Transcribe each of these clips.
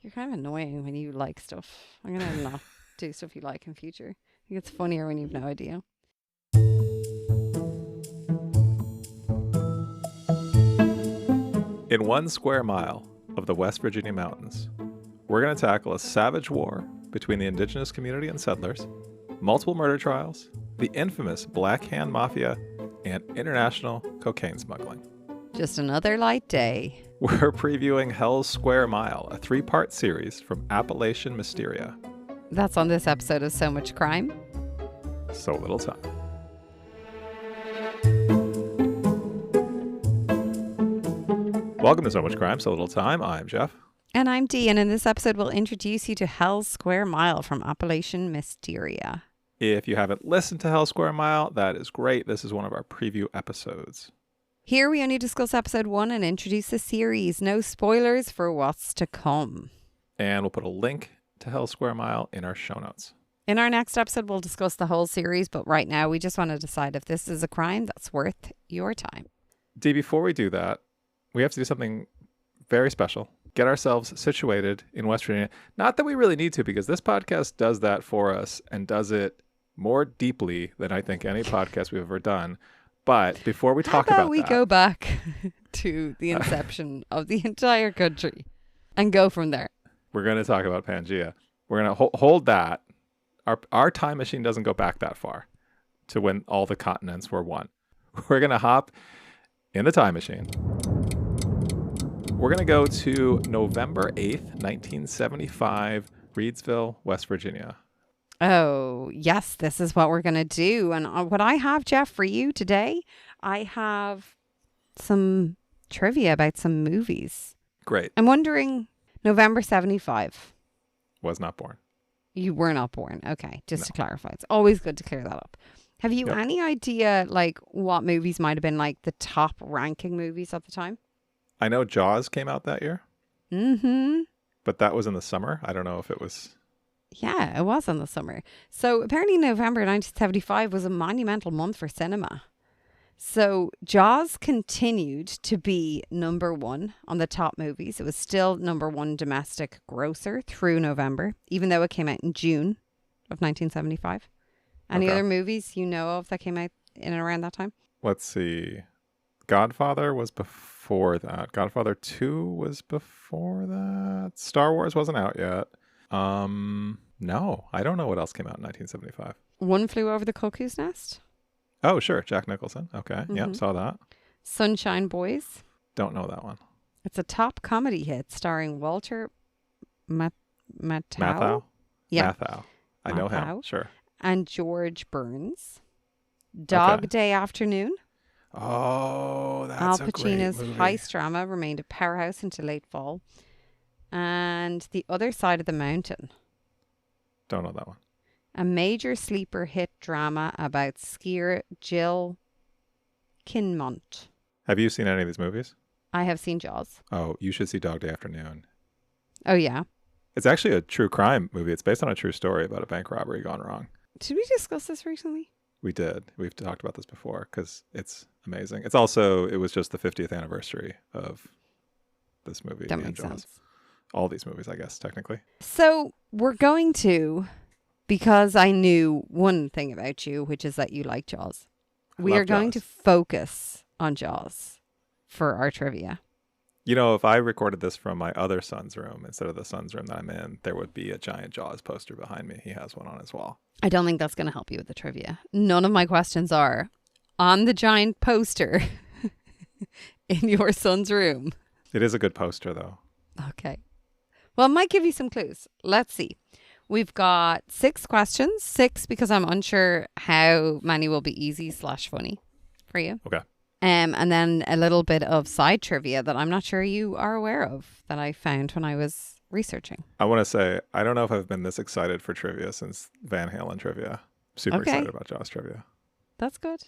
You're kind of annoying when you like stuff. I'm going to not do stuff you like in future. I think it's funnier when you've no idea. In 1 square mile of the West Virginia mountains, we're going to tackle a savage war between the indigenous community and settlers, multiple murder trials, the infamous Black Hand Mafia, and international cocaine smuggling. Just another light day. We're previewing Hell's Square Mile, a 3-part series from Appalachian Mysteria. That's on this episode of So Much Crime. So little time. Welcome to So Much Crime, So Little Time. I'm Jeff. And I'm Dee, and in this episode we'll introduce you to Hell's Square Mile from Appalachian Mysteria. If you haven't listened to Hell's Square Mile, that is great. This is one of our preview episodes. Here we only discuss episode 1 and introduce the series. No spoilers for what's to come. And we'll put a link to Hell's Square Mile in our show notes. In our next episode, we'll discuss the whole series, but right now we just want to decide if this is a crime that's worth your time. Dee, before we do that, we have to do something very special. Get ourselves situated in West Virginia. Not that we really need to, because this podcast does that for us and does it more deeply than I think any podcast we've ever done. But before we talk about that, we go back to the inception of the entire country and go from there. We're going to talk about Pangea. We're going to hold that. Our time machine doesn't go back that far to when all the continents were one. We're going to hop in the time machine. We're going to go to November 8th, 1975, Reedsville, West Virginia. Oh, yes, this is what we're going to do. And what I have, Jeff, for you today, I have some trivia about some movies. Great. I'm wondering, November 75. Was not born. You were not born. Okay, just to clarify. It's always good to clear that up. Have you any idea, like, what movies might have been, like, the top ranking movies at the time? I know Jaws came out that year. Mm-hmm. But that was in the summer. I don't know if it was... Yeah, it was in the summer. So apparently November 1975 was a monumental month for cinema. So Jaws continued to be number 1 on the top movies. It was still number 1 domestic grosser through November, even though it came out in June of 1975. Any other movies you know of that came out in and around that time? Let's see. Godfather was before that. Godfather 2 was before that. Star Wars wasn't out yet. No, I don't know what else came out in 1975. One Flew Over the Cuckoo's Nest. Oh, sure. Jack Nicholson. Okay. Mm-hmm. Yep. Saw that. Sunshine Boys. Don't know that one. It's a top comedy hit starring Walter Matthau. Yeah. Matthau. I know him. Sure. And George Burns. Dog Day Afternoon. Oh, that's Al a great Pacino's movie. heist drama remained a powerhouse into late fall. And The Other Side of the Mountain. Don't know that one. A major sleeper hit drama about skier Jill Kinmont. Have you seen any of these movies? I have seen Jaws. Oh, you should see Dog Day Afternoon. Oh, yeah? It's actually a true crime movie. It's based on a true story about a bank robbery gone wrong. Did we discuss this recently? We did. We've talked about this before because it's amazing. It was just the 50th anniversary of this movie. That makes sense. All these movies, I guess, technically. So we're going to, because I knew one thing about you, which is that you like Jaws. We are going to focus on Jaws for our trivia. You know, if I recorded this from my other son's room instead of the son's room that I'm in, there would be a giant Jaws poster behind me. He has one on his wall. I don't think that's going to help you with the trivia. None of my questions are on the giant poster in your son's room. It is a good poster, though. Okay. Well, it might give you some clues. Let's see. We've got 6 questions. 6 because I'm unsure how many will be easy/funny for you. Okay. And then a little bit of side trivia that I'm not sure you are aware of that I found when I was researching. I want to say, I don't know if I've been this excited for trivia since Van Halen trivia. Super excited about Jaws trivia. That's good.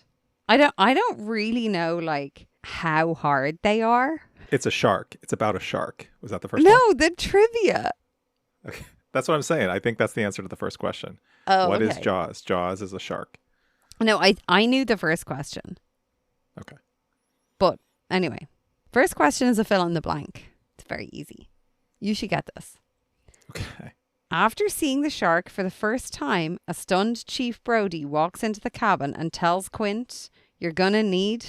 I don't really know like how hard they are. It's a shark. It's about a shark. Was that the first one? No, the trivia. Okay. That's what I'm saying. I think that's the answer to the first question. Oh, What is Jaws? Jaws is a shark. No, I knew the first question. Okay. But anyway, first question is a fill in the blank. It's very easy. You should get this. Okay. After seeing the shark for the first time, a stunned Chief Brody walks into the cabin and tells Quint, "You're gonna need..."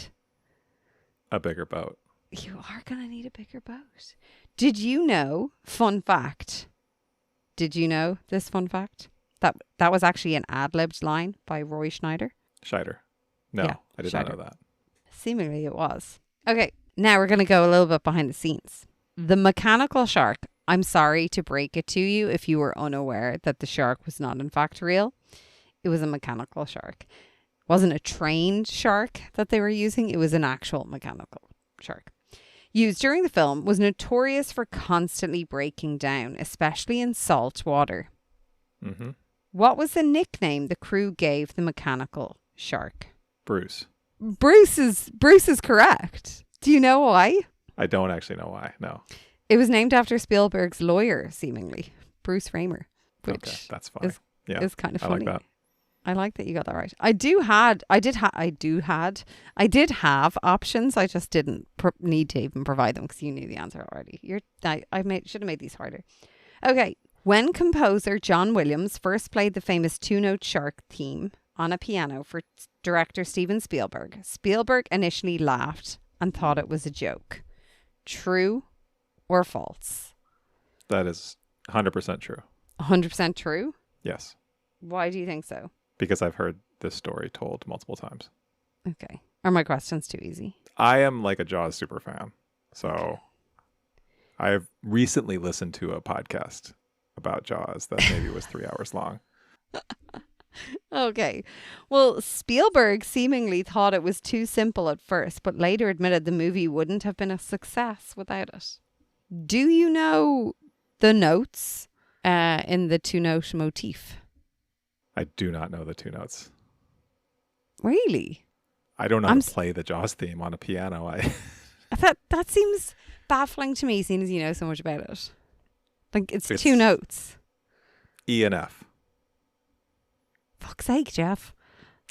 A bigger boat. You are gonna need a bigger boat. Did you know, fun fact, did you know this fun fact? That was actually an ad-libbed line by Roy Schneider. Scheider. No, Yeah, I did Scheider. not know that. Seemingly it was. Okay, now we're going to go a little bit behind the scenes. The mechanical shark, I'm sorry to break it to you if you were unaware that the shark was not in fact real. It was a mechanical shark. It wasn't a trained shark that they were using. It was an actual mechanical shark. Used during the film, was notorious for constantly breaking down, especially in salt water. Mm-hmm. What was the nickname the crew gave the mechanical shark? Bruce. Bruce is correct. Do you know why? I don't actually know why. No. It was named after Spielberg's lawyer, seemingly, Bruce Raymer, which Okay, that's fine. is kind of I funny. like that. I like that you got that right. I did have options. I just didn't need to even provide them because you knew the answer already. Should have made these harder. Okay. When composer John Williams first played the famous two-note shark theme on a piano for director Steven Spielberg, Spielberg initially laughed and thought it was a joke. True or false? That is 100% true. 100% true? Yes. Why do you think so? Because I've heard this story told multiple times. Okay. Are my questions too easy? I am like a Jaws super fan. So I've recently listened to a podcast about Jaws that maybe was 3 hours long. Okay. Well, Spielberg seemingly thought it was too simple at first, but later admitted the movie wouldn't have been a success without it. Do you know the notes in the two-note motif? I do not know the two notes. Really? I don't know how to play the Jaws theme on a piano. That seems baffling to me, seeing as you know so much about it. Like, it's two notes. E and F. Fuck's sake, Jeff.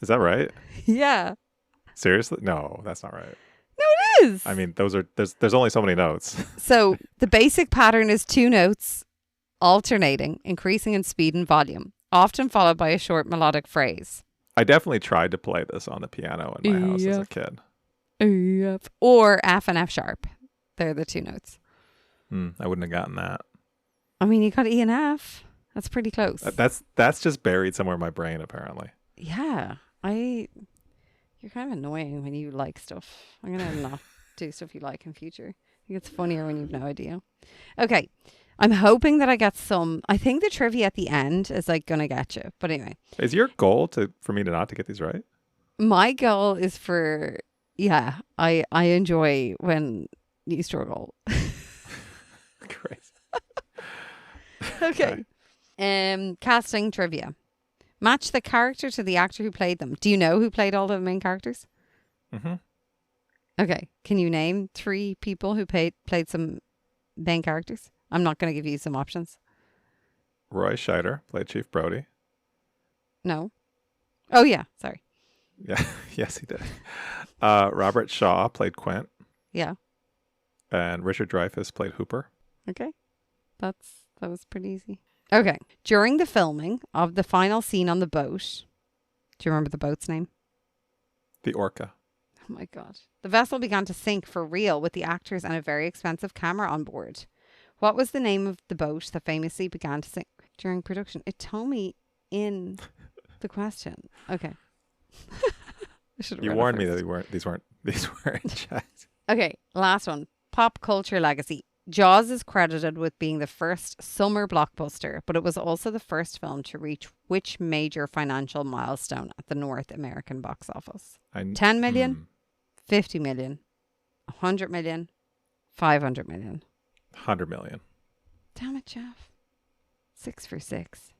Is that right? Yeah. Seriously? No, that's not right. No, it is. I mean, there's only so many notes. So the basic pattern is two notes alternating, increasing in speed and volume, often followed by a short melodic phrase. I definitely tried to play this on the piano in my house as a kid. Or F and F sharp. They're the two notes. I wouldn't have gotten that. I mean, you got E and F. That's pretty close. That's just buried somewhere in my brain, apparently. Yeah. You're kind of annoying when you like stuff. I'm going to not do stuff you like in future. I think it's funnier when you've no idea. Okay. I'm hoping that I get some. I think the trivia at the end is like going to get you. But anyway. Is your goal for me to not to get these right? My goal is for, yeah, I enjoy when you struggle. Great. Okay. Casting trivia. Match the character to the actor who played them. Do you know who played all the main characters? Mm-hmm. Okay. Can you name 3 people who played some main characters? I'm not going to give you some options. Roy Scheider played Chief Brody. No. Oh, yeah. Sorry. Yeah. Yes, he did. Robert Shaw played Quint. Yeah. And Richard Dreyfuss played Hooper. Okay. That was pretty easy. Okay. During the filming of the final scene on the boat, do you remember the boat's name? The Orca. Oh my God. The vessel began to sink for real with the actors and a very expensive camera on board. What was the name of the boat that famously began to sink during production? It told me in the question. Okay. You warned me that these weren't checked. Okay, last one. Pop culture legacy. Jaws is credited with being the first summer blockbuster, but it was also the first film to reach which major financial milestone at the North American box office? 10 million, 50 million, 100 million, 500 million. 100 million. Damn it, Jeff. 6 for 6.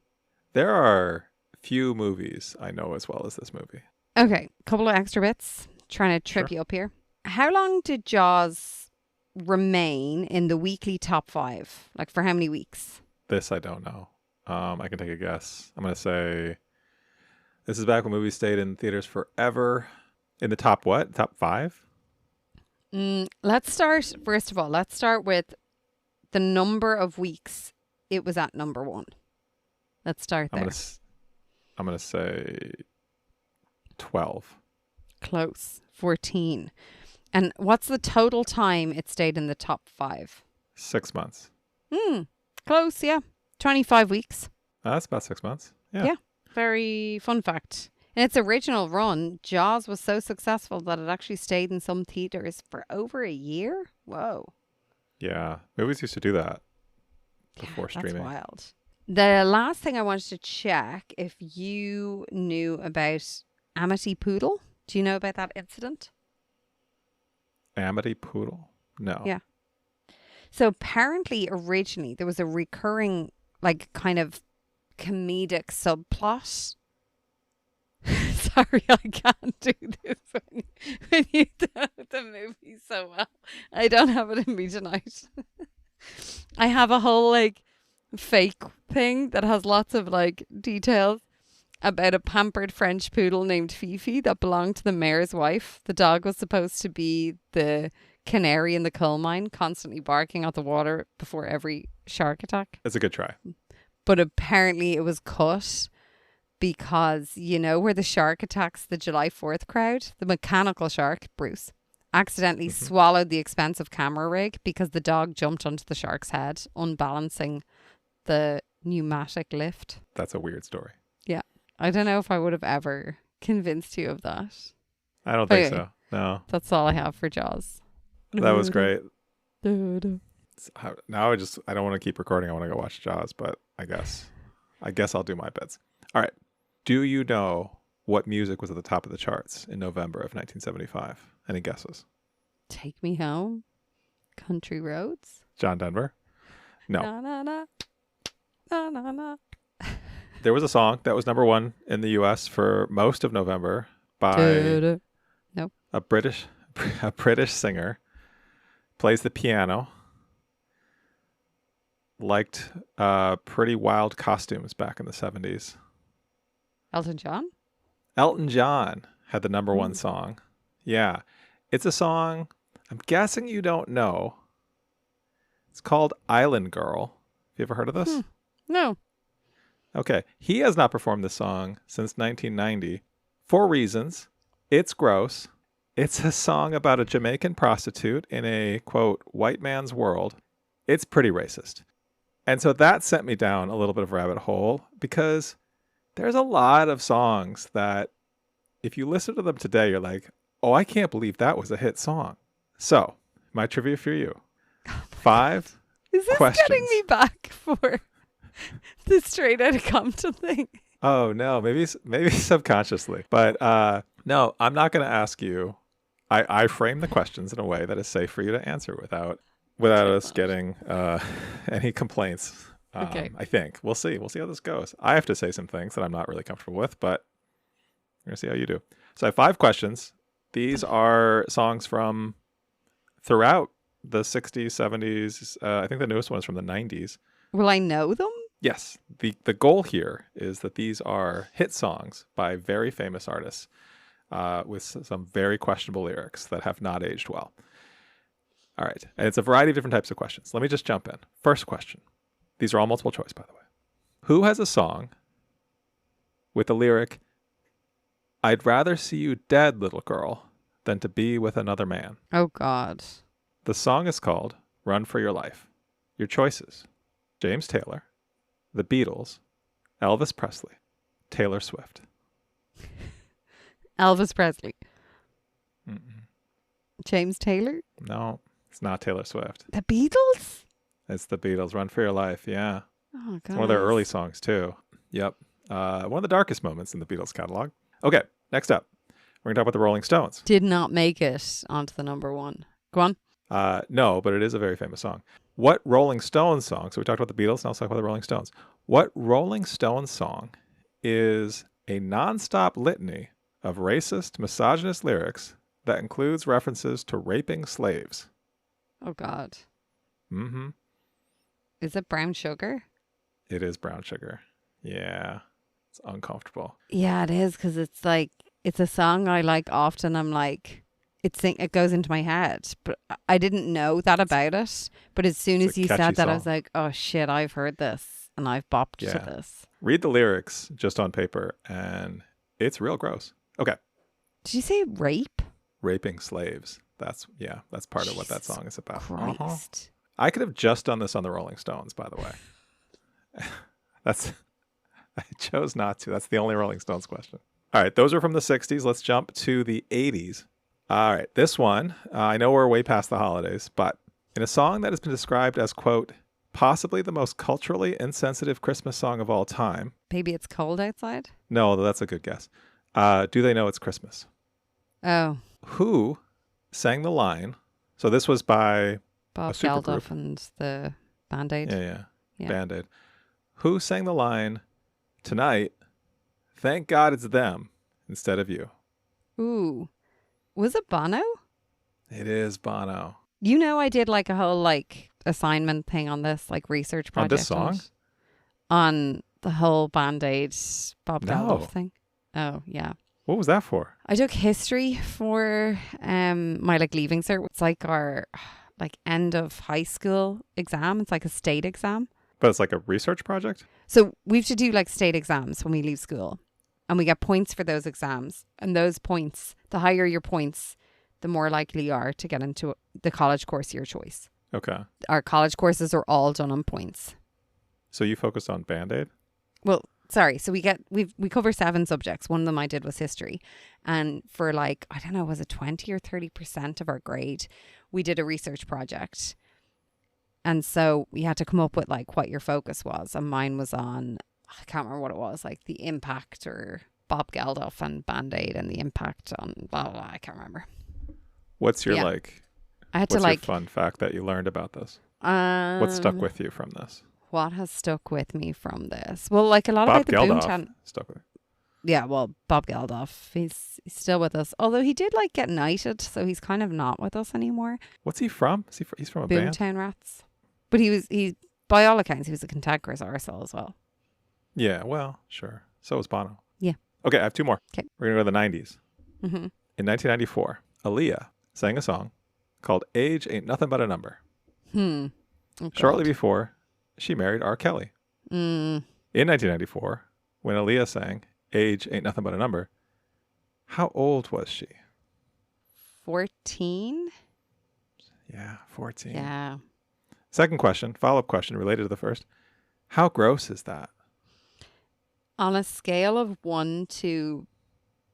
There are few movies I know as well as this movie. Okay, couple of extra bits. Trying to trip you up here. How long did Jaws remain in the weekly top 5? Like, for how many weeks? This I don't know. I can take a guess. I'm going to say this is back when movies stayed in theaters forever. In the top what? Top 5? Let's start with the number of weeks it was at number 1? Let's start there. I'm gonna say 12. Close. 14. And what's the total time it stayed in the top 5? 6 months. Close, yeah. 25 weeks. That's about 6 months. Yeah. Very fun fact. In its original run, Jaws was so successful that it actually stayed in some theaters for over a year. Whoa. Yeah. Movies used to do that before streaming. That's wild. The last thing I wanted to check if you knew about Amity Poodle. Do you know about that incident? Amity Poodle? No. Yeah. So apparently originally there was a recurring like kind of comedic subplot. Sorry, I can't do this when you know the movie so well. I don't have it in me tonight. I have a whole like fake thing that has lots of like details about a pampered French poodle named Fifi that belonged to the mayor's wife. The dog was supposed to be the canary in the coal mine, constantly barking at the water before every shark attack. It's a good try. But apparently it was cut because, you know, where the shark attacks the July 4th crowd, the mechanical shark, Bruce, accidentally swallowed the expensive camera rig because the dog jumped onto the shark's head, unbalancing the pneumatic lift. That's a weird story. Yeah. I don't know if I would have ever convinced you of that. I don't think so. No. That's all I have for Jaws. That was great. Now I don't want to keep recording. I want to go watch Jaws, but I guess I'll do my bits. All right. Do you know what music was at the top of the charts in November of 1975? Any guesses? Take Me Home. Country Roads. John Denver? No. Na, na, na. Na, na, na. There was a song that was number 1 in the U.S. for most of November by Nope. a British singer. Plays the piano. Liked pretty wild costumes back in the 70s. Elton John? Elton John had the number 1 song. Yeah. It's a song I'm guessing you don't know. It's called Island Girl. Have you ever heard of this? No. Okay. He has not performed this song since 1990 for reasons. It's gross. It's a song about a Jamaican prostitute in a, quote, white man's world. It's pretty racist. And so that sent me down a little bit of a rabbit hole because there's a lot of songs that if you listen to them today, you're like, oh, I can't believe that was a hit song. So my trivia for you. 5 Is this questions. getting me back for the Straight Outta Compton thing? Oh, no, maybe subconsciously. But no, I'm not going to ask you. I frame the questions in a way that is safe for you to answer without us getting any complaints. Okay. I think. We'll see. We'll see how this goes. I have to say some things that I'm not really comfortable with, but we're going to see how you do. So I have 5 questions. These are songs from throughout the 60s, 70s. I think the newest one is from the 90s. Will I know them? Yes. The goal here is that these are hit songs by very famous artists with some very questionable lyrics that have not aged well. All right. And it's a variety of different types of questions. Let me just jump in. First question. These are all multiple choice, by the way. Who has a song with the lyric, "I'd rather see you dead, little girl, than to be with another man"? Oh, God. The song is called Run for Your Life. Your choices: James Taylor, The Beatles, Elvis Presley, Taylor Swift. Elvis Presley. Mm-mm. James Taylor? No, it's not Taylor Swift. The Beatles? It's The Beatles. Run for Your Life. Yeah. Oh, God. It's one of their early songs, too. Yep. One of the darkest moments in the Beatles catalog. Okay, next up. We're going to talk about the Rolling Stones. Did not make it onto the number 1. Go on. No, but it is a very famous song. What Rolling Stones song, so we talked about the Beatles, now let's talk about the Rolling Stones. What Rolling Stones song is a nonstop litany of racist, misogynist lyrics that includes references to raping slaves? Oh, God. Mm-hmm. Is it Brown Sugar? It is Brown Sugar. Yeah. It's uncomfortable. Yeah, it is, because it's like, it's a song I like often. I'm like, it goes into my head. But I didn't know that about it. But as soon It's as a you catchy said that, I song. was like, oh shit, I've heard this and I've bopped Yeah. to this. Read the lyrics just on paper, and it's real gross. Okay. Did you say rape? Raping slaves. That's part of what that Jesus song is about. Christ. I could have just done this on the Rolling Stones, by the way. I chose not to. That's the only Rolling Stones question. All right, those are from the 60s. Let's jump to the 80s. All right, this one, I know we're way past the holidays, but in a song that has been described as, quote, possibly the most culturally insensitive Christmas song of all time. Baby, it's cold outside? No, that's a good guess. Do they know it's Christmas? Oh, Who sang the line? So this was by Bob a supergroup. Geldof and the Band-Aid. Yeah. Yeah. Band-Aid. Who sang the line, tonight, thank God it's them instead of you? Ooh. Was it Bono? It is Bono. You know, I did like a whole like assignment thing on this, like research On project. this song? it. On the whole Band-Aid Bob No. Geldof thing. Oh, yeah. What was that for? I took history for my like leaving cert. It's like our like end of high school exam. It's like a state exam. But it's like a research project? So we have to do like state exams when we leave school, and we get points for those exams. And those points, the higher your points, the more likely you are to get into the college course of your choice. Okay. Our college courses are all done on points. So you focused on Band-Aid? Well, sorry. So we cover 7 subjects. One of them I did was history. And for like, I don't know, was it 20 or 30% of our grade, we did a research project. And so we had to come up with like what your focus was. And mine was on, I can't remember what it was, like the impact or Bob Geldof and Band-Aid and the impact on blah, blah, blah. I can't remember. What's your I had what's to your fun fact that you learned about this? What stuck with you from this? What has stuck with me from this? Well, like a lot Bob about the Geldof Boomtown. stuck with you. Yeah, well, Bob Geldof, he's still with us. Although he did like get knighted, so he's kind of not with us anymore. What's he from? He's from a band? Boomtown Rats. But he by all accounts, he was a cantankerous arsehole as well. Yeah, well, sure. So was Bono. Yeah. Okay, I have 2 more. Okay. We're going to go to the 90s. Mm-hmm. In 1994, Aaliyah sang a song called Age Ain't Nothing But a Number. Oh, Shortly God. before, she married R. Kelly. Mm. In 1994, when Aaliyah sang Age Ain't Nothing But a Number, how old was she? 14? Yeah, 14. Yeah. Second question, follow-up question related to the first. How gross is that? On a scale of 1 to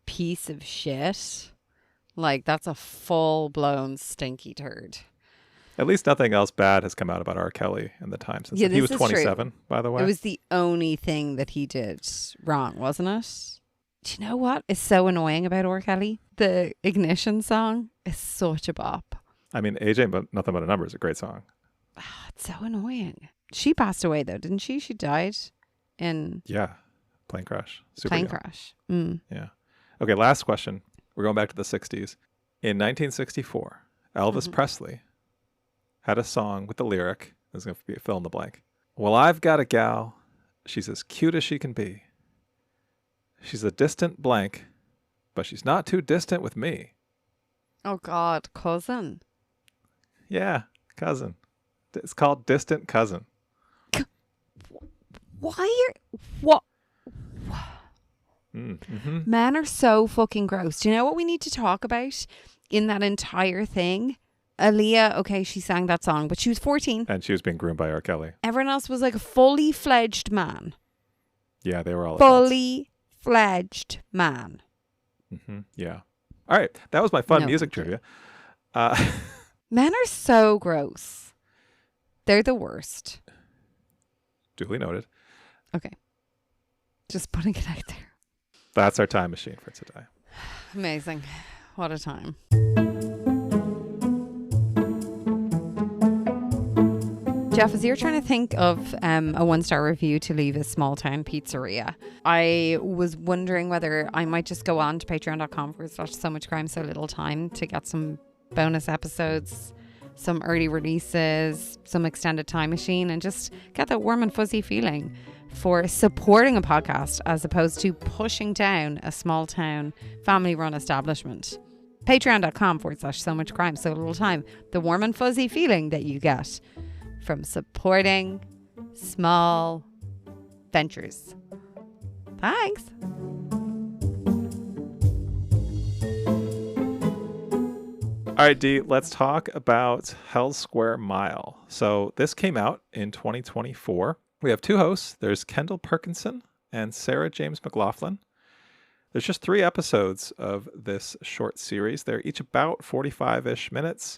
piece of shit, like that's a full-blown stinky turd. At least nothing else bad has come out about R. Kelly in the time since Yeah, then. He was this is true. 27, by the way. It was the only thing that he did wrong, wasn't it? Do you know what is so annoying about R. Kelly? The Ignition song is such a bop. I mean, Age Ain't Nothing But a Number is a great song. It's so annoying. She passed away though, didn't she? She died in Yeah, plane crash. Super plane young. crash. Mm. Yeah. Okay, last question. We're going back to the 60s. In 1964, Elvis Presley had a song with the lyric, there's going to be a fill in the blank. Well, I've got a gal. She's as cute as she can be. She's a distant blank, but she's not too distant with me. Oh God, cousin. Yeah, cousin. It's called Distant Cousin. What? Mm-hmm. Men are so fucking gross. Do you know what we need to talk about in that entire thing? Aaliyah, okay, she sang that song, but she was 14. And she was being groomed by R. Kelly. Everyone else was like a fully fledged man. Yeah, they were all adults. Fully fledged man. Mm-hmm. Yeah. All right. That was my fun No, music thank you. trivia. Men are so gross. They're the worst. Duly noted. Okay. Just putting it out there. That's our time machine for today. Amazing. What a time. Jeff, as you're trying to think of a 1-star review to leave a small town pizzeria, I was wondering whether I might just go on to patreon.com/so-much-crime, so little time to get some bonus episodes, some early releases, some extended time machine, and just get that warm and fuzzy feeling for supporting a podcast as opposed to pushing down a small town family run establishment. Patreon.com/so much crime. So little time. The warm and fuzzy feeling that you get from supporting small ventures. Thanks. All right, Dee, let's talk about Hell's Square Mile. So this came out in 2024. We have two hosts. There's Kendall Perkinson and Sarah James McLaughlin. There's just 3 episodes of this short series. They're each about 45-ish minutes.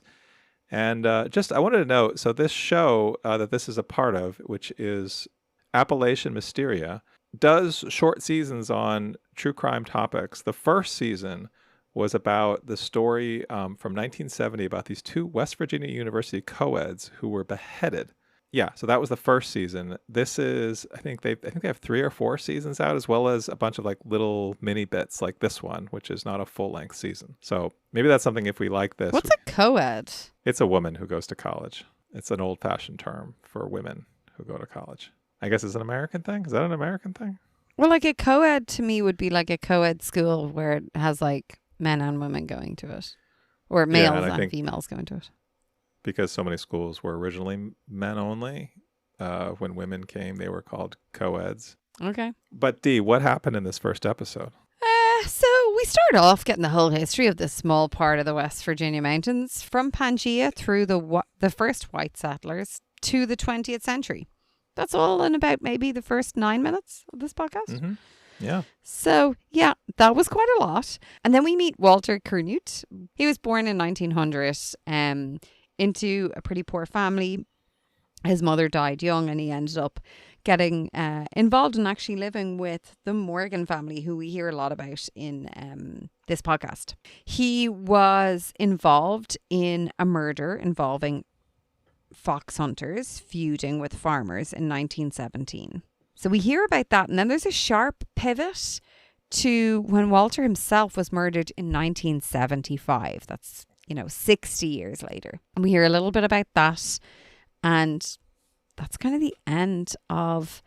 And I wanted to note, so this show that this is a part of, which is Appalachian Mysteria, does short seasons on true crime topics. The first season was about the story from 1970 about these 2 West Virginia University co-eds who were beheaded. Yeah, so that was the first season. This is, I think they have 3 or 4 seasons out, as well as a bunch of like little mini bits like this one, which is not a full-length season. So maybe that's something if we like this. What's a co-ed? It's a woman who goes to college. It's an old-fashioned term for women who go to college. I guess it's an American thing. Is that an American thing? Well, like a co-ed to me would be like a co-ed school where it has like men and women going to it, or males and females going to it. Because so many schools were originally men only, when women came, they were called co-eds. Okay. But Dee, what happened in this first episode? So we start off getting the whole history of this small part of the West Virginia mountains from Pangea through the first white settlers to the 20th century. That's all in about maybe the first 9 minutes of this podcast. Mm-hmm. Yeah. So, yeah, that was quite a lot. And then we meet Walter Curnutte. He was born in 1900 into a pretty poor family. His mother died young and he ended up getting involved and actually living with the Morgan family, who we hear a lot about in this podcast. He was involved in a murder involving fox hunters feuding with farmers in 1917. So we hear about that, and then there's a sharp pivot to when Walter himself was murdered in 1975. That's, 60 years later. And we hear a little bit about that, and that's kind of the end of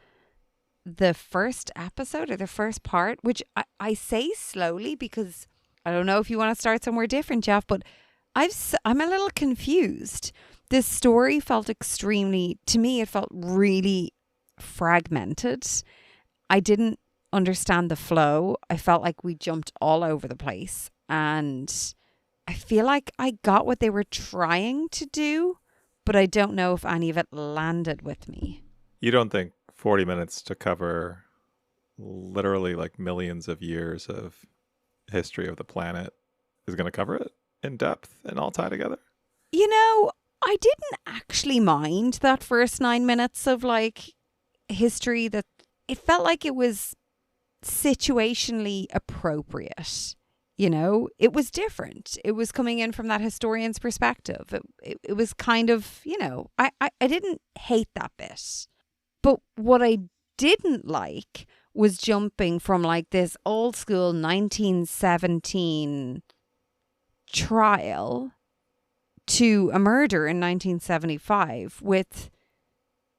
the first episode, or the first part, which I say slowly because I don't know if you want to start somewhere different, Jeff, but I'm a little confused. This story felt to me, it felt really fragmented. I didn't understand the flow. I felt like we jumped all over the place, and I feel like I got what they were trying to do, but I don't know if any of it landed with me. You don't think 40 minutes to cover literally like millions of years of history of the planet is going to cover it in depth and all tie together? I didn't actually mind that first 9 minutes of like history. That it felt like it was situationally appropriate. It was different. It was coming in from that historian's perspective. It was kind of, I didn't hate that bit. But what I didn't like was jumping from like this old school 1917 trial to a murder in 1975 with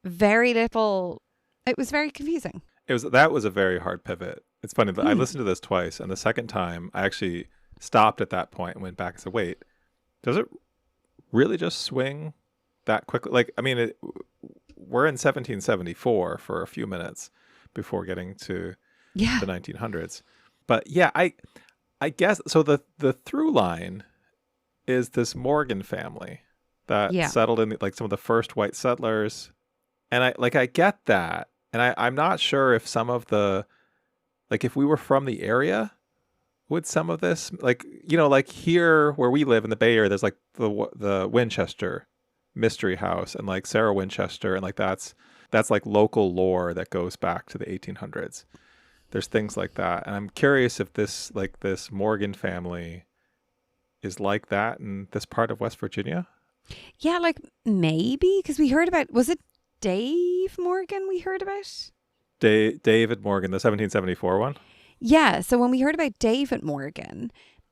very little. It was very confusing. That was a very hard pivot. It's funny that I listened to this twice, and the second time I actually stopped at that point and went back and said, wait, does it really just swing that quickly? Like, I mean, we're in 1774 for a few minutes before getting to the 1900s. But yeah, I guess, so the through line is this Morgan family that settled in like some of the first white settlers. And I get that. And I'm not sure if some of the, like if we were from the area, would some of this, like, like here where we live in the Bay Area, there's like the Winchester Mystery House and like Sarah Winchester. And like that's like local lore that goes back to the 1800s. There's things like that. And I'm curious if this Morgan family is like that in this part of West Virginia. Yeah, like maybe, because we heard about, was it Dave Morgan we heard about? David Morgan, the 1774 one? Yeah, so when we heard about David Morgan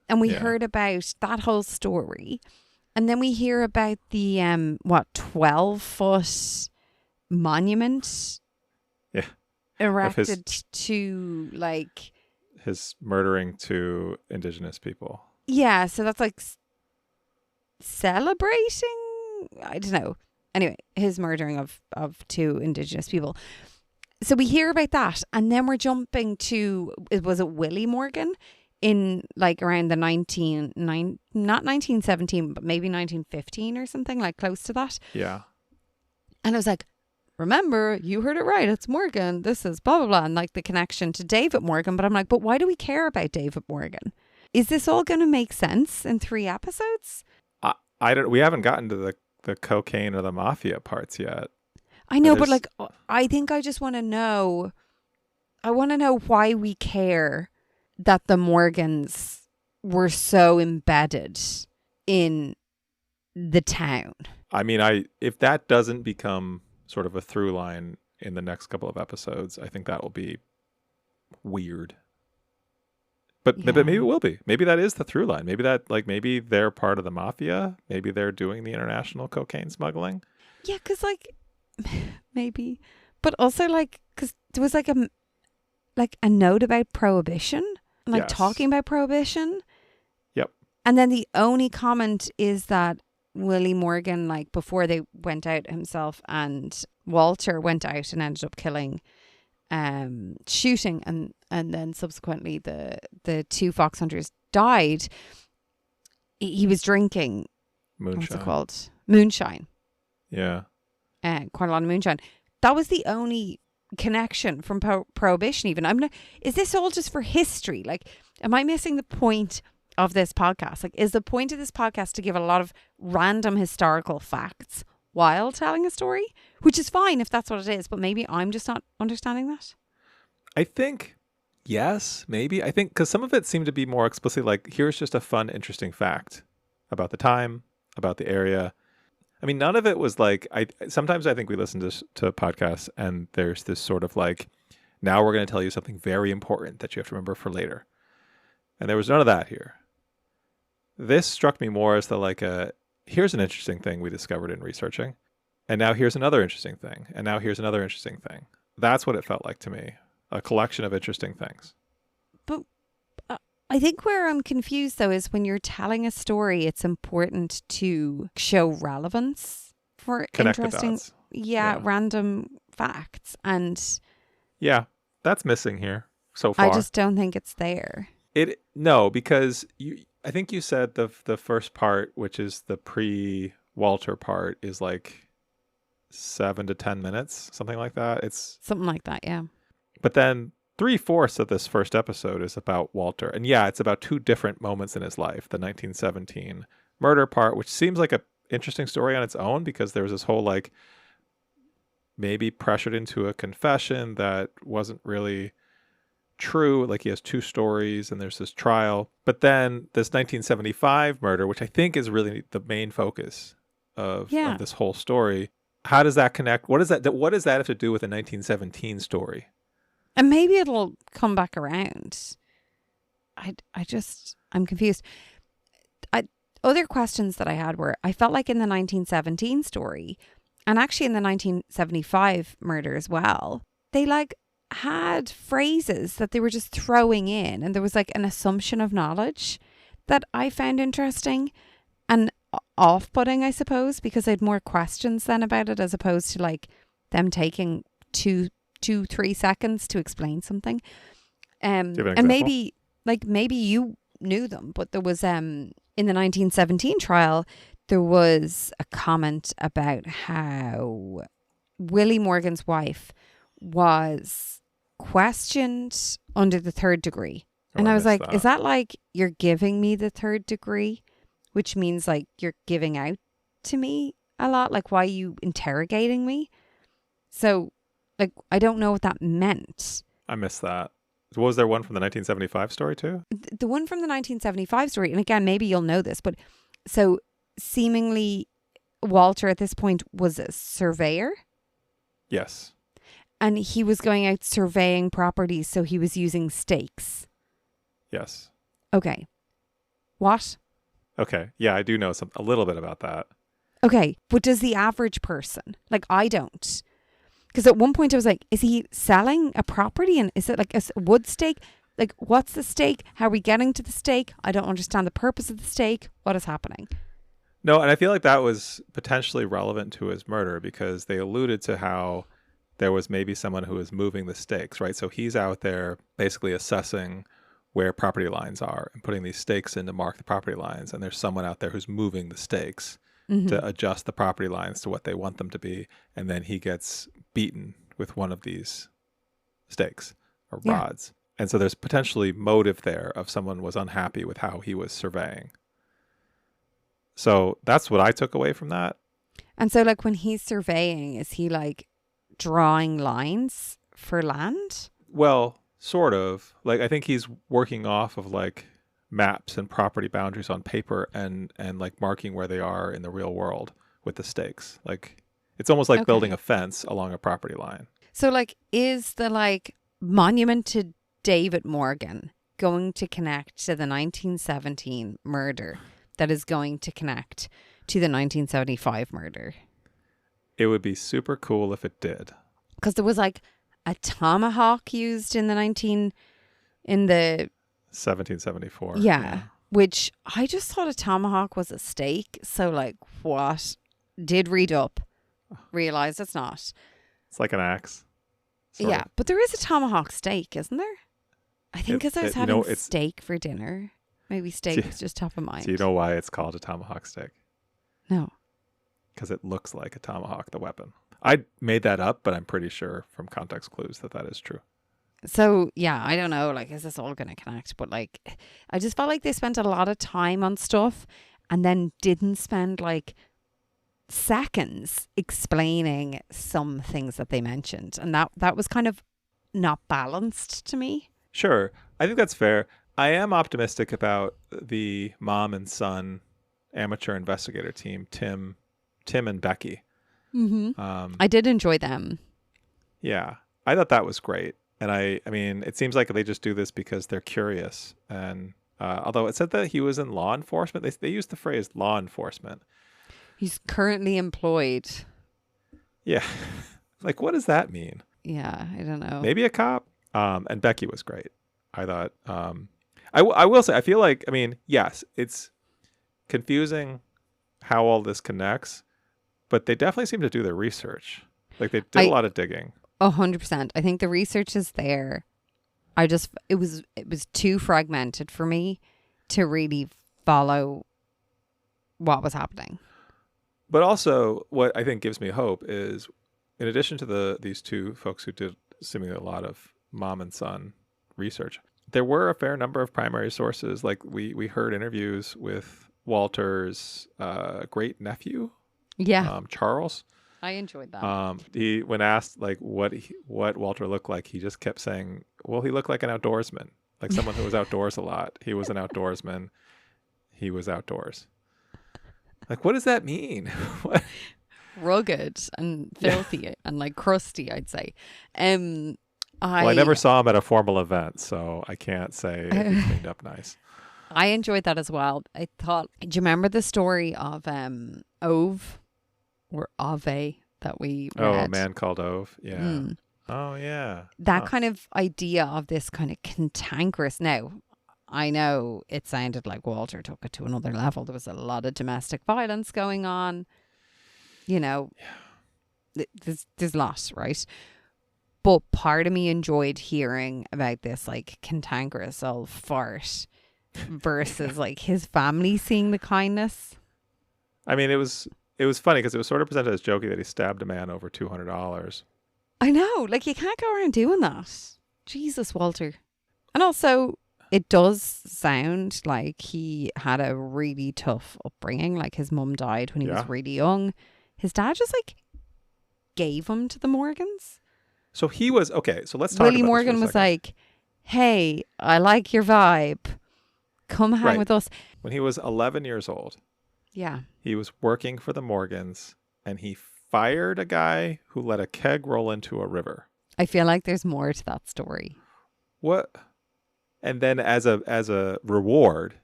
and we heard about that whole story, and then we hear about the 12-foot monument erected to like his murdering 2 indigenous people. Yeah, so that's like celebrating? I don't know. Anyway, his murdering of two Indigenous people. So we hear about that, and then we're jumping to, was it Willie Morgan in like around the not 1917, but maybe 1915 or something, like close to that. Yeah. And I was like, remember, you heard it right. It's Morgan. This is blah, blah, blah. And like the connection to David Morgan. But I'm like, but why do we care about David Morgan? Is this all going to make sense in 3 episodes? I don't. We haven't gotten to the cocaine or the mafia parts yet. I know, but like, I think I just want to know. I want to know why we care that the Morgans were so embedded in the town. I mean, if that doesn't become sort of a through line in the next couple of episodes, I think that will be weird. But maybe it will be. Maybe that is the through line. Maybe they're part of the mafia. Maybe they're doing the international cocaine smuggling. Yeah, because like maybe, but also like because there was like a note about prohibition, like talking about prohibition. Yep. And then the only comment is that Willie Morgan, like before they went out himself and Walter went out and ended up killing, shooting, and then subsequently the 2 fox hunters died. He was drinking moonshine. What's it called? Moonshine. Yeah. Quite a lot of moonshine. That was the only connection from prohibition. Even is this all just for history? Like, am I missing the point of this podcast? Like, is the point of this podcast to give a lot of random historical facts while telling a story? Which is fine if that's what it is, but maybe I'm just not understanding that. I think, yes, maybe. I think because some of it seemed to be more explicitly like, here's just a fun, interesting fact about the time, about the area. I mean, none of it was like, sometimes I think we listen to podcasts and there's this sort of like, now we're going to tell you something very important that you have to remember for later. And there was none of that here. This struck me more as here's an interesting thing we discovered in researching. And now here's another interesting thing. And now here's another interesting thing. That's what it felt like to me. A collection of interesting things. But I think where I'm confused, though, is when you're telling a story, it's important to show relevance for Connect interesting, the dots. Random facts. And yeah, that's missing here so far. I just don't think it's there. No, because I think you said the first part, which is the pre-Walter part, is like 7 to 10 minutes, something like that. It's something like that, yeah. But then 3/4 of this first episode is about Walter. And yeah, it's about 2 different moments in his life. The 1917 murder part, which seems like an interesting story on its own because there was this whole like maybe pressured into a confession that wasn't really true. Like he has 2 stories and there's this trial. But then this 1975 murder, which I think is really the main focus of this whole story. How does that connect? What does that have to do with the 1917 story? And maybe it'll come back around. I'm confused. Other questions that I had were, I felt like in the 1917 story, and actually in the 1975 murder as well, they like had phrases that they were just throwing in, and there was like an assumption of knowledge that I found interesting and off-putting, I suppose, because I had more questions then about it as opposed to like them taking 2-3 seconds to explain something. And maybe you knew them, but there was in the 1917 trial there was a comment about how Willie Morgan's wife was questioned under the 3rd degree. And I was like, is that like you're giving me the 3rd degree, which means like you're giving out to me a lot, like why are you interrogating me? So like, I don't know what that meant. I missed that. Was there one from the 1975 story too? The one from the 1975 story, and again, maybe you'll know this, but so seemingly Walter at this point was a surveyor. Yes. And he was going out surveying properties, so he was using stakes. Yes. Okay. What? Okay. Yeah, I do know a little bit about that. Okay. But does the average person, like I don't, because at one point I was like, is he selling a property and is it like a wood stake? Like, what's the stake? How are we getting to the stake? I don't understand the purpose of the stake. What is happening? No, and I feel like that was potentially relevant to his murder because they alluded to how there was maybe someone who was moving the stakes, right? So he's out there basically assessing where property lines are and putting these stakes in to mark the property lines. And there's someone out there who's moving the stakes to adjust the property lines to what they want them to be. And then he gets beaten with one of these stakes or rods. And so there's potentially motive there of someone was unhappy with how he was surveying. So that's what I took away from that. And so, like, when he's surveying, is he like drawing lines for land? Well, sort of. Like, I think he's working off of like maps and property boundaries on paper and like marking where they are in the real world with the stakes. Like, it's almost like building a fence along a property line. So, like, is the like monument to David Morgan going to connect to the 1917 murder that is going to connect to the 1975 murder? It would be super cool if it did. Because there was like a tomahawk used in the 1774. Yeah. Which I just thought a tomahawk was a steak. So, like, what? Did read up, realize it's not. It's like an axe. Yeah, but there is a tomahawk steak, isn't there? I think because I was having steak for dinner. Maybe steak was just top of mind. Do you know why it's called a tomahawk steak? No. Because it looks like a tomahawk, the weapon. I made that up, but I'm pretty sure from context clues that is true. So, yeah, I don't know. Like, is this all going to connect? But, like, I just felt like they spent a lot of time on stuff and then didn't spend, like, seconds explaining some things that they mentioned. And that was kind of not balanced to me. Sure. I think that's fair. I am optimistic about the mom and son amateur investigator team, Tim and Becky. I did enjoy them. Yeah. I thought that was great. And I mean, it seems like they just do this because they're curious. And although it said that he was in law enforcement, they used the phrase law enforcement. He's currently employed. Yeah. Like, what does that mean? Yeah, I don't know. Maybe a cop. And Becky was great. I thought, I will say, I feel like, I mean, yes, it's confusing how all this connects, but they definitely seem to do their research. Like, they did a lot of digging. 100%. I think the research is there. It was too fragmented for me to really follow what was happening. But also, what I think gives me hope is, in addition to these two folks who did seemingly a lot of mom and son research, there were a fair number of primary sources. Like, we heard interviews with Walter's great nephew, Charles. I enjoyed that. When asked like what Walter looked like, he just kept saying, "Well, he looked like an outdoorsman, like someone who was outdoors a lot. He was an outdoorsman. He was outdoors." Like, what does that mean? What? Rugged and filthy and like crusty, I'd say. I never saw him at a formal event, so I can't say if he cleaned up nice. I enjoyed that as well. I thought, do you remember the story of Ove or Ave that we read? Oh, A Man Called Ove. Yeah. Oh, yeah. That kind of idea of this kind of cantankerous. Now, I know it sounded like Walter took it to another level. There was a lot of domestic violence going on. You know, there's lots, right? But part of me enjoyed hearing about this like cantankerous old fart versus like his family seeing the kindness. I mean, it was funny because it was sort of presented as jokey that he stabbed a man over $200. I know, like, you can't go around doing that. Jesus, Walter. And also, it does sound like he had a really tough upbringing. Like, his mum died when he was really young. His dad just like gave him to the Morgans. So he was okay. So let's talk. Willie Morgan was like, "Hey, I like your vibe. Come hang with us." When he was 11 years old, he was working for the Morgans, and he fired a guy who let a keg roll into a river. I feel like there's more to that story. What? And then as a reward,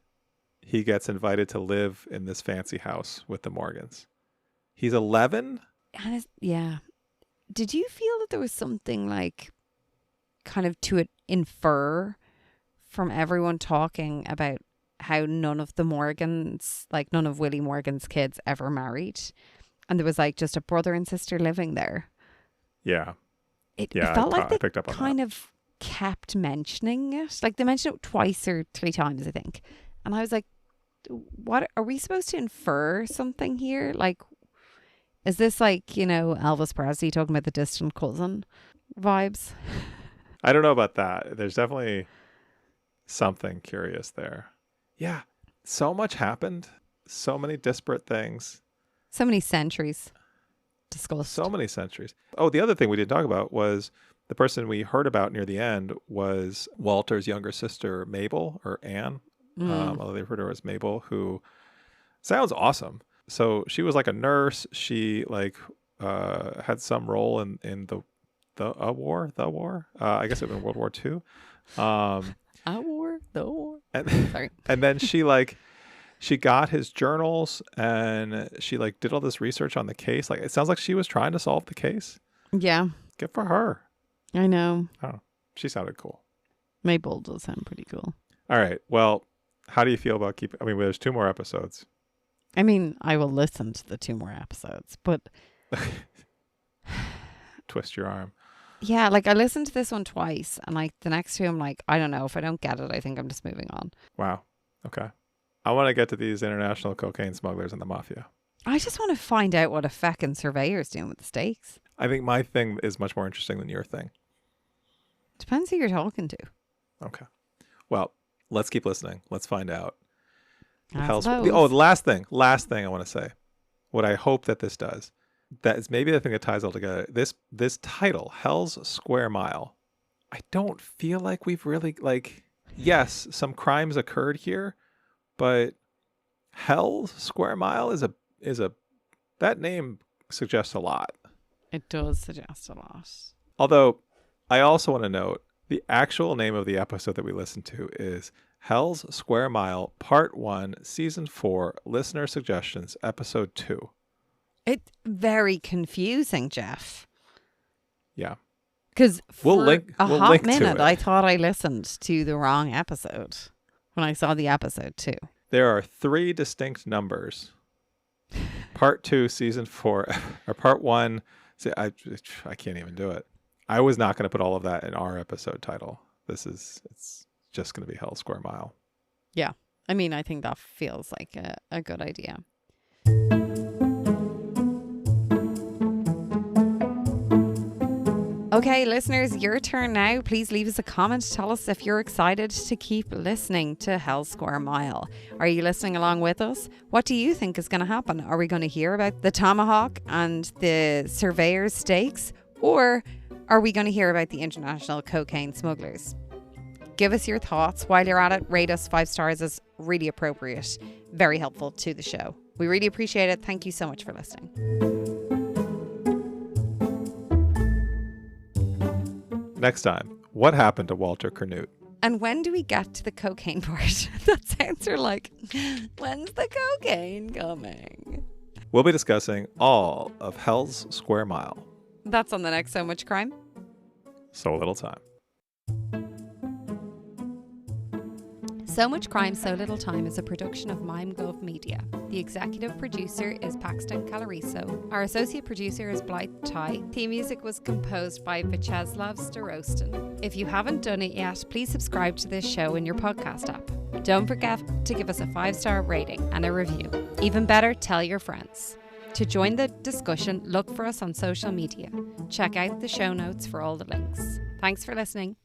he gets invited to live in this fancy house with the Morgans. He's 11? And did you feel that there was something like kind of to infer from everyone talking about how none of the Morgans, like none of Willie Morgan's kids ever married. And there was like just a brother and sister living there. Yeah. It Yeah, felt like I they picked up on kind of kept mentioning it. Like they mentioned it twice or 3 times, I think. And I was like, what are we supposed to infer something here? Like, is this like, you know, Elvis Presley talking about the distant cousin vibes? I don't know about that. There's definitely something curious there. Yeah. So much happened. So many disparate things. So many centuries discussed. So many centuries. Oh, the other thing we didn't talk about was the person we heard about near the end was Walter's younger sister, Mabel, or Anne. Although they refer to her as Mabel, who sounds awesome. So she was like a nurse. She like had some role in the war. I guess it was in World War II. The war. And, Sorry. and then she got his journals and she like did all this research on the case. Like it sounds like she was trying to solve the case. Yeah. Good for her. I know. Oh, she sounded cool. Mabel does sound pretty cool. All right. Well, how do you feel about keeping? I mean, there's 2 more episodes. I mean, I will listen to the 2 more episodes, but Twist your arm. yeah, like I listened to this one twice, and like the next 2, I'm like, I don't know. If I don't get it, I think I'm just moving on. Wow. Okay. I want to get to these international cocaine smugglers and the mafia. I just want to find out what a feckin' surveyor's doing with the stakes. I think my thing is much more interesting than your thing. Depends who you're talking to. Okay. Well, let's keep listening. Let's find out. I suppose. The last thing I want to say. What I hope that this does. That is maybe the thing that ties all together. This title, Hell's Square Mile. I don't feel like we've really like. Yes, some crimes occurred here, but Hell's Square Mile is a that name suggests a lot. It does suggest a lot. Although, I also want to note the actual name of the episode that we listened to is Hell's Square Mile, Part 1, Season 4, Listener Suggestions, Episode 2. It's very confusing, Jeff. Yeah. Because for a hot link minute, I thought I listened to the wrong episode when I saw the episode 2. There are 3 distinct numbers. Part 2, Season 4, or Part 1. See, I can't even do it. I was not going to put all of that in our episode title. It's just going to be Hell Square Mile. Yeah. I mean, I think that feels like a good idea. Okay, listeners, your turn now. Please leave us a comment. Tell us if you're excited to keep listening to Hell Square Mile. Are you listening along with us? What do you think is going to happen? Are we going to hear about the tomahawk and the surveyor's stakes? Or are we going to hear about the international cocaine smugglers? Give us your thoughts. While you're at it, rate us 5 stars is really appropriate. Very helpful to the show. We really appreciate it. Thank you so much for listening. Next time, what happened to Walter Curnutte? And when do we get to the cocaine part? That sounds like, when's the cocaine coming? We'll be discussing all of Hell's Square Mile. That's on the next So Much Crime. So Little Time. So Much Crime, So Little Time is a production of MimeGov Media. The executive producer is Paxton Calariso. Our associate producer is Blythe Ty. Theme music was composed by Vyacheslav Starostin. If you haven't done it yet, please subscribe to this show in your podcast app. Don't forget to give us a 5-star rating and a review. Even better, tell your friends. To join the discussion, look for us on social media. Check out the show notes for all the links. Thanks for listening.